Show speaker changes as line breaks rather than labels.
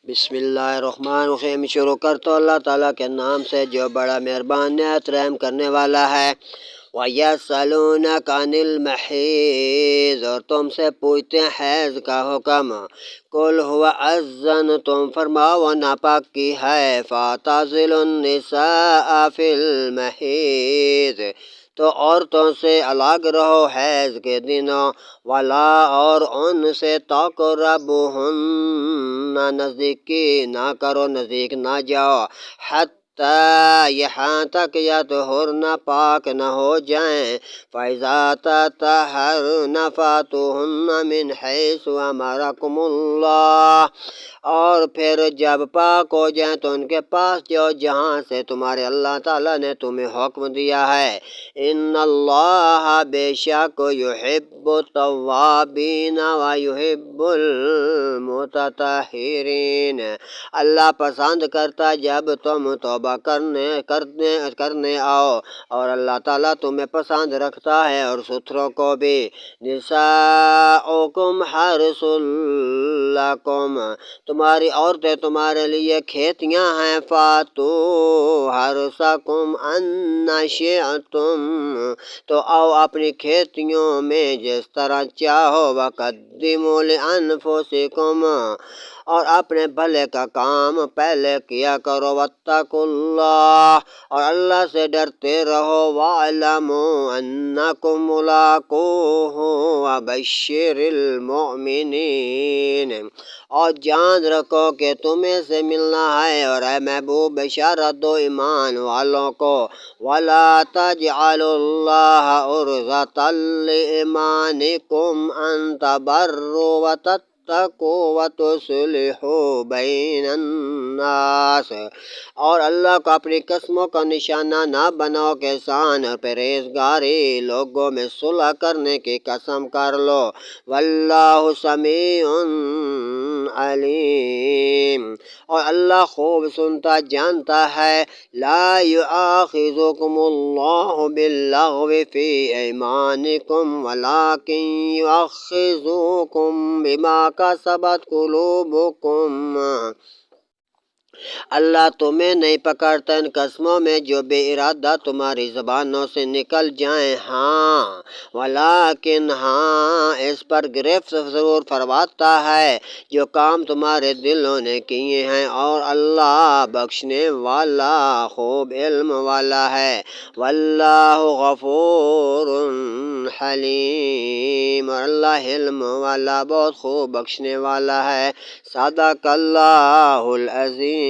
بسم اللہ الرحمن الرحیم۔ شروع کرتا ہوں اللہ تعالیٰ کے نام سے جو بڑا مہربان نہایت رحم کرنے والا ہے۔ وَيَسْأَلُونَكَ عَنِ الْمَحِيضِ، اور تم سے پوچھتے ہیں حیض کا حکم۔ قُلْ هُوَ أَذًّ، تم فرماؤ وہ ناپاک کی ہے۔ فَاعْتَزِلُوا النِّسَاءَ فِي الْمَحِيضِ، تو عورتوں سے الگ رہو حیض کے دنوں۔ وَلَا، اور ان سے تَقْرَبُوهُنَّ، نزدیکی نہ کرو، نزدیک نہ جاؤ۔ حتیٰ، یہاں تک یطہرن، پاک نہ ہو جائیں۔ فَإِذَا تَطَہَّرْنَ فَأْتُوهُنَّ مِنْ حَيْثُ أَمَرَكُمُ اللَّهُ، اور پھر جب پاک ہو جائیں تو ان کے پاس جاؤ جہاں سے تمہارے اللہ تعالیٰ نے تمہیں حکم دیا ہے۔ ان اللہ، بے شک یحب التوابین ویحب المتطہرین، اللہ پسند کرتا جب تم توبہ کرنے آؤ، اور اللہ تعالیٰ تمہیں پسند رکھتا ہے اور ستھروں کو بھی۔ نساؤکم حرث لکم، تمہاری عورتیں تمہارے لیے کھیتیاں ہیں۔ فاتوا حرثکم ان شئتم، تو آؤ اپنی کھیتیوں میں جس طرح چاہو۔ وقدموا لانفسکم، اور اپنے بھلے کا کام پہلے کیا کرو۔ واتقوا اللہ، اور اللہ سے ڈرتے رہو۔ واعلموا انکم ملاقوہ وبشر المؤمنین، اور جان رکھو کہ تمہیں سے ملنا ہے، اور اے محبوب بشارت دو ایمان والوں کو۔ وَلَا تَجْعَلُوا اللَّهَ عُرْضَةً لِأَيْمَانِكُمْ أَن تَبَرُّوا وَتَتَّقُوا وَتُصْلِحُوا بَيْنَ النَّاسِ، اور اللہ کو اپنی قسموں کا نشانہ نہ بناؤ کہ احسان اور پرہیزگاری لوگوں میں صلح کرنے کی قسم کر لو۔ واللہ سمیع علیم، اور اللہ خوب سنتا جانتا ہے۔ لا یؤاخذکم اللہ باللغو فی ایمانکم ولکن یؤاخذکم بما کسبت قلوبکم، اللہ تمہیں نہیں پکڑتا ان قسموں میں جو بے ارادہ تمہاری زبانوں سے نکل جائیں۔ ہاں، ولیکن، ہاں، اس پر گرفت ضرور فرماتا ہے جو کام تمہارے دلوں نے کیے ہیں، اور اللہ بخشنے والا خوب علم والا ہے۔ واللہ غفور حلیم، اور اللہ علم والا بہت خوب بخشنے والا ہے۔ صدق اللہ العظیم۔